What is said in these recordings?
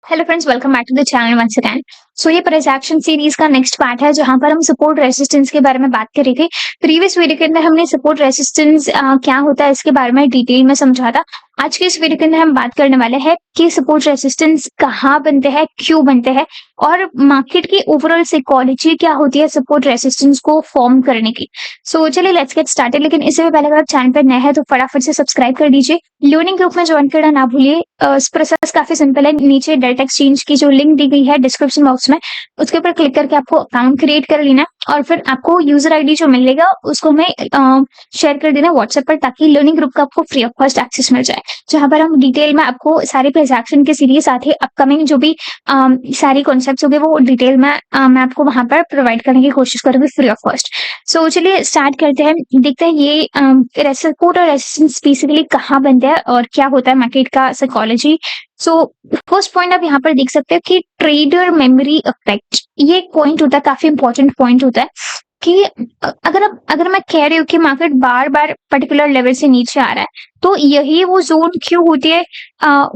Hello friends, welcome back to the channel once again. So ये transaction series का next part है जहां पर हम सपोर्ट रेजिस्टेंस के बारे में बात कर रहे थे। प्रीवियस वीडियो के अंदर हमने सपोर्ट रेजिस्टेंस क्या होता है इसके बारे में डिटेल में समझा था। आज के इस वीडियो के अंदर हम बात करने वाले हैं कि सपोर्ट रेजिस्टेंस कहाँ बनते हैं, क्यों बनते हैं और मार्केट की ओवरऑल साइकोलॉजी क्या होती है सपोर्ट रेजिस्टेंस को फॉर्म करने की। सो चलिए लेट्स गेट स्टार्टेड। लेकिन इससे भी पहले अगर आप चैनल पर नए हैं तो फटाफट से सब्सक्राइब कर दीजिए। लर्निंग ग्रुप में ज्वाइन करना ना भूलिए। प्रोसेस काफी सिंपल है। नीचे डेल्टा एक्सचेंज की जो लिंक दी गई है डिस्क्रिप्शन बॉक्स में, उसके ऊपर क्लिक करके आपको अकाउंट क्रिएट कर लेना और फिर आपको यूजर आईडी जो मिलेगा उसको मैं शेयर कर देना व्हाट्सएप पर, ताकि लर्निंग ग्रुप का आपको फ्री ऑफ कॉस्ट एक्सेस मिल जाए, जहां पर हम डिटेल में आपको सारी ट्रांजैक्शन के सीरीज साथ ही अपकमिंग जो भी सारी कॉन्सेप्ट होंगे वो डिटेल में मैं आपको वहां पर प्रोवाइड करने की कोशिश करूंगी फ्री ऑफ कॉस्ट। सो चलिए स्टार्ट करते हैं। देखते हैं ये सपोर्ट और रेजिस्टेंस बेसिकली कहाँ बनते हैं और क्या होता है मार्केट का साइकोलॉजी। सो फर्स्ट पॉइंट आप यहाँ पर देख सकते हो कि ट्रेडर मेमोरी इफेक्ट, ये एक पॉइंट होता है, काफी इंपॉर्टेंट पॉइंट होता है कि अगर मैं कह रही हूँ कि मार्केट बार बार पर्टिकुलर लेवल से नीचे आ रहा है, तो यही वो जोन क्यों होती है,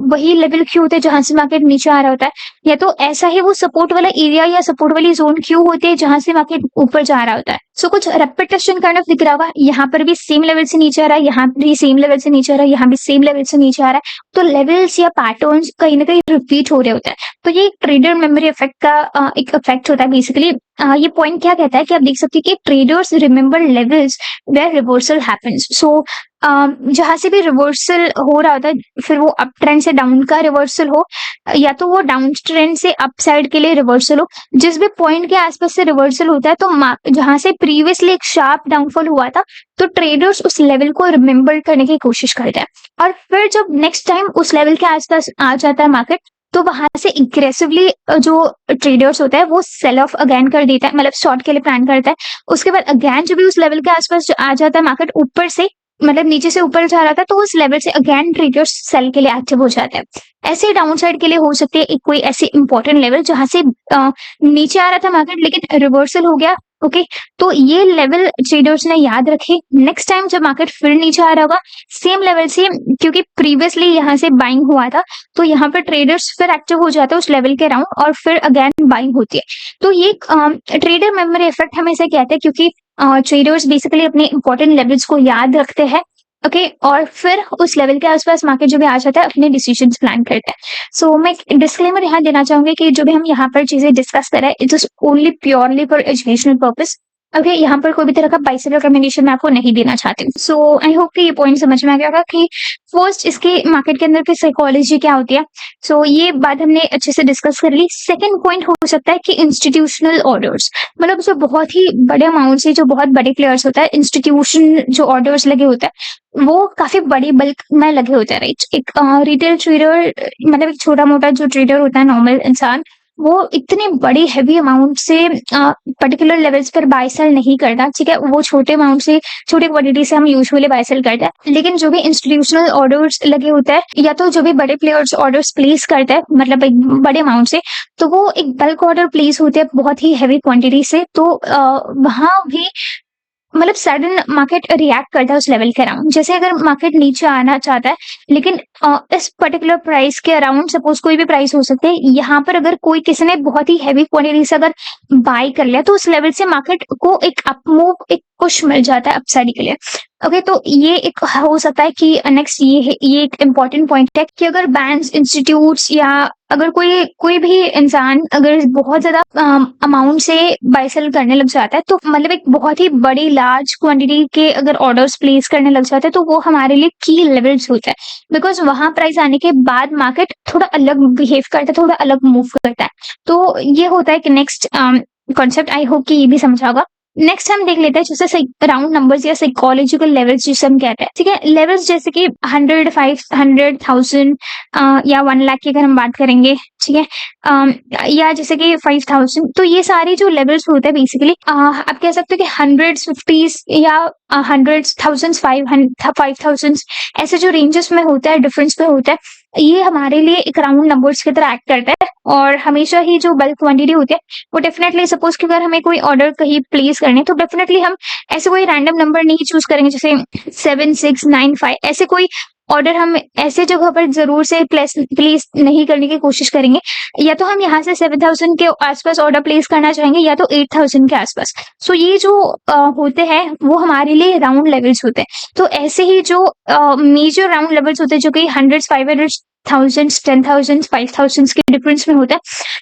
वही लेवल क्यों होते हैं जहां से मार्केट नीचे आ रहा होता है, या तो ऐसा ही वो सपोर्ट वाला एरिया या सपोर्ट वाली जोन क्यों होती है जहां से मार्केट ऊपर जा रहा होता है। सो कुछ रेपिटेशन काइंड ऑफ दिख रहा होगा, यहाँ पर भी सेम लेवल से नीचे आ रहा है, यहाँ भी सेम लेवल से नीचे आ रहा है, यहाँ भी सेम लेवल से नीचे आ रहा है, तो लेवल्स या पैटर्न्स कहीं ना कहीं रिपीट हो रहे होते हैं। तो ये ट्रेडर मेमोरी इफेक्ट का एक इफेक्ट होता है बेसिकली। ये पॉइंट क्या कहता है कि आप देख सकते हैं कि traders remember levels where reversal happens. So जहां से भी रिवर्सल हो रहा होता है, फिर वो अप ट्रेंड से डाउन का रिवर्सल हो या तो वो डाउन ट्रेंड से अप साइड के लिए रिवर्सल हो, जिस भी पॉइंट के आसपास से रिवर्सल होता है, तो जहां से प्रीवियसली एक शार्प डाउनफॉल हुआ था, तो ट्रेडर्स उस लेवल को रिमेंबर करने की कोशिश करते हैं और फिर जब नेक्स्ट टाइम उस लेवल के आसपास आ जाता है मार्केट, तो वहां से इंग्रेसिवली जो ट्रेडर्स होता है वो सेल ऑफ अगेन कर देता है, मतलब शॉर्ट के लिए प्लान करता है। उसके बाद अगेन जब भी उस लेवल के आसपास आ जाता है मार्केट ऊपर से, मतलब नीचे से ऊपर जा रहा था, तो उस लेवल से अगेन ट्रेडर्स सेल के लिए एक्टिव हो जाते हैं। ऐसे डाउन साइड के लिए हो सकते हैं एक कोई ऐसी इंपॉर्टेंट लेवल जहां से नीचे आ रहा था मार्केट लेकिन रिवर्सल हो गया। ओके, तो ये लेवल ट्रेडर्स ने याद रखे। नेक्स्ट टाइम जब मार्केट फिर नीचे आ रहा होगा सेम लेवल से, क्योंकि प्रीवियसली यहाँ से बाइंग हुआ था, तो यहाँ पर ट्रेडर्स फिर एक्टिव हो जाते हैं उस लेवल के राउंड और फिर अगेन बाइंग होती है। तो ये ट्रेडर मेमोरी इफेक्ट हम ऐसे कहते हैं क्योंकि ट्रेडर्स बेसिकली अपने इंपॉर्टेंट लेवल्स को याद रखते हैं। ओके, और फिर उस लेवल के आसपास मार्केट जो भी आ जाता है अपने डिसीजन प्लान करते हैं। सो मैं डिस्क्लेमर यहाँ देना चाहूंगी कि जो भी हम यहाँ पर चीजें डिस्कस कर रहे हैं it is only purely for educational purpose. Okay, यहाँ पर कोई भी तरह का बाइसिकल रिकमेंडेशन मैं आपको नहीं देना चाहती हूँ। सो आई होप कि ये पॉइंट समझ में आ गया होगा कि फर्स्ट इसके मार्केट के अंदर की साइकोलॉजी क्या होती है। सो ये बात हमने अच्छे से डिस्कस कर ली। सेकंड पॉइंट हो सकता है कि इंस्टीट्यूशनल ऑर्डर्स, मतलब जो बहुत ही बड़े अमाउंट से जो बहुत बड़े प्लेयर्स होता है, इंस्टीट्यूशन जो ऑर्डर्स लगे होता है वो काफी बड़ी बल्क में लगे होते हैं, राइट। एक रिटेल ट्रेडर, मतलब एक छोटा मोटा जो ट्रेडर होता है, नॉर्मल इंसान, वो इतने बड़ी हैवी अमाउंट से पर्टिकुलर लेवल्स पर बाय सेल नहीं करता, ठीक है। वो छोटे अमाउंट से, छोटे क्वांटिटी से हम यूजुअली बाय सेल करते हैं, लेकिन जो भी इंस्टीट्यूशनल ऑर्डर्स लगे होते हैं या तो जो भी बड़े प्लेयर्स ऑर्डर्स प्लेस करते हैं, मतलब एक बड़े अमाउंट से, तो वो एक बल्क ऑर्डर प्लेस होते हैं बहुत ही हैवी क्वांटिटी से, तो वहां भी मतलब सडन मार्केट रिएक्ट करता है उस लेवल के अराउंड। जैसे अगर मार्केट नीचे आना चाहता है लेकिन इस पर्टिकुलर प्राइस के अराउंड, सपोज कोई भी प्राइस हो सकते हैं, यहाँ पर अगर कोई किसी ने बहुत ही हैवी क्वांटिटी से अगर बाय कर लिया, तो उस लेवल से मार्केट को एक अपमूव, एक पुश मिल जाता है अपसाइड के लिए। ओके, तो ये एक हो सकता है कि नेक्स्ट ये एक इम्पॉर्टेंट पॉइंट है कि अगर बैंक्स, इंस्टीट्यूट्स या अगर कोई भी इंसान अगर बहुत ज्यादा अमाउंट से बाय सेल करने लग जाता है, तो मतलब एक बहुत ही बड़ी लार्ज क्वांटिटी के अगर ऑर्डर्स प्लेस करने लग जाते हैं, तो वो हमारे लिए की लेवल्स होता है, बिकॉज वहां प्राइस आने के बाद मार्केट थोड़ा अलग बिहेव करता है, थोड़ा अलग मूव करता है। तो ये होता है कि नेक्स्ट कॉन्सेप्ट, आई होप कि ये भी समझा होगा। नेक्स्ट हम देख लेते हैं जैसे राउंड नंबर्स या साइकोलॉजिकल लेवल्स जिसे हम कहते हैं, ठीक है। लेवल्स जैसे कि 100, 500, 1000 या 1 लाख की अगर हम बात करेंगे, ठीक है, या जैसे कि 5000, तो ये सारे जो लेवल्स होते हैं बेसिकली आप कह सकते हो कि हंड्रेड्स, फिफ्टीज या हंड्रेड्स, थाउजेंड्स, 5000, ऐसे जो रेंजेस में होता है, डिफरेंस पे होता है, ये हमारे लिए एक राउंड नंबर्स की तरह एक्ट करता है। और हमेशा ही जो बल्क क्वांटिटी होती है वो डेफिनेटली, सपोज कि अगर हमें कोई ऑर्डर कहीं प्लेस करने, तो डेफिनेटली हम ऐसे कोई रैंडम नंबर नहीं चूज करेंगे जैसे 7, 6, 9, 5, ऐसे कोई ऑर्डर हम ऐसे जगह पर ज़रूर से प्लेस नहीं करने की कोशिश करेंगे। या तो हम यहाँ से 7000 के आस-पास ऑर्डर प्लेस करना चाहेंगे या तो 8000 के आस-पास। सो ये जो होते हैं वो हमारे लिए राउंड लेवल्स होते हैं। तो ऐसे ही जो मेजर राउंड लेवल्स होते हैं जो कि हंड्रेड्स, 500, थाउजेंड्स, 10,000, 5,000 के डिफरेंस में होता है,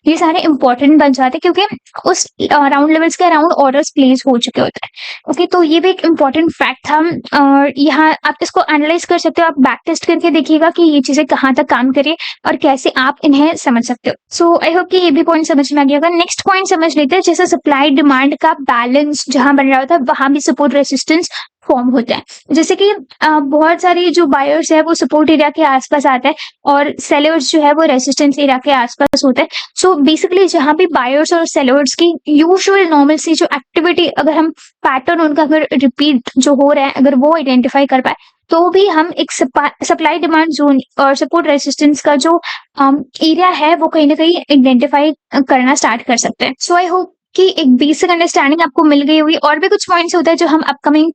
ये सारे इंपॉर्टेंट बन जाते हैं क्योंकि उस राउंड लेवल्स के अराउंड ऑर्डर्स प्लेस हो चुके होते हैं। ओके, तो ये भी एक इम्पॉर्टेंट फैक्ट था और यहाँ आप इसको एनालाइज कर सकते हो, आप बैक टेस्ट करके देखिएगा कि ये चीजें कहाँ तक काम करे और कैसे आप इन्हें समझ सकते हो। सो आई होप कि ये भी पॉइंट समझ में आ गया होगा। नेक्स्ट पॉइंट समझ लेते हैं, जैसे सप्लाई डिमांड का बैलेंस जहां बन रहा होता है वहां भी सपोर्ट रेसिस्टेंस फॉर्म होता है। जैसे कि बहुत सारी जो बायर्स है वो सपोर्ट एरिया के आसपास आता है और सेलर्स जो है वो रेसिस्टेंस एरिया के आसपास होता है। सो बेसिकली जहां भी बायर्स और सेलर्स की यूजुअल नॉर्मल सी जो एक्टिविटी, अगर हम पैटर्न उनका अगर रिपीट जो हो रहा है अगर वो आइडेंटिफाई कर पाए, तो भी हम एक सप्लाई डिमांड जोन और सपोर्ट रेसिस्टेंस का जो एरिया है वो कहीं ना कहीं आइडेंटिफाई करना स्टार्ट कर सकते हैं। सो आई होप कि एक बेसिक अंडरस्टैंडिंग आपको मिल गई होगी। और भी कुछ पॉइंट्स होता है जो हम अपकमिंग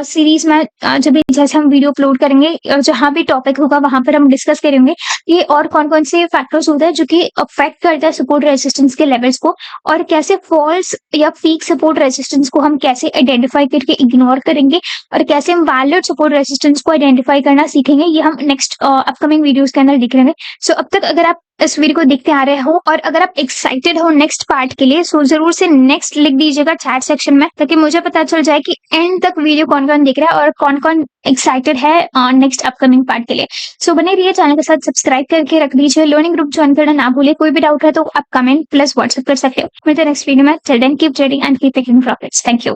सीरीज में जब भी जैसे हम वीडियो अपलोड करेंगे जहां भी टॉपिक होगा वहां पर हम डिस्कस करेंगे ये और कौन-कौन से फैक्टर्स होते हैं जो कि अफेक्ट करता है सपोर्ट रेजिस्टेंस के लेवल्स को, और कैसे फॉल्स या पीक सपोर्ट रेजिस्टेंस को हम कैसे आइडेंटिफाई करके इग्नोर करेंगे और कैसे हम वैलिड सपोर्ट रेजिस्टेंस को आइडेंटिफाई करना सीखेंगे। ये हम नेक्स्ट अपकमिंग वीडियोस के अंदर देख लेंगे। सो अब तक अगर आप इस वीडियो को देखते आ रहे हो और अगर आप एक्साइटेड हो नेक्स्ट पार्ट के लिए, सो जरूर से नेक्स्ट लिख दीजिएगा चैट सेक्शन में, ताकि मुझे पता चल जाए कि एंड तक वीडियो कौन कौन देख रहा है और कौन कौन एक्साइटेड है नेक्स्ट अपकमिंग पार्ट के लिए। सो बने रहिए, चैनल के साथ सब्सक्राइब करके रख दीजिए, लर्निंग ग्रुप ज्वाइन करना ना भूलिए। कोई भी डाउट है तो आप कमेंट प्लस व्हाट्सएप कर सकते हो। मिलते हैं नेक्स्ट वीडियो में। Till then keep trading and keep making profits. Thank you.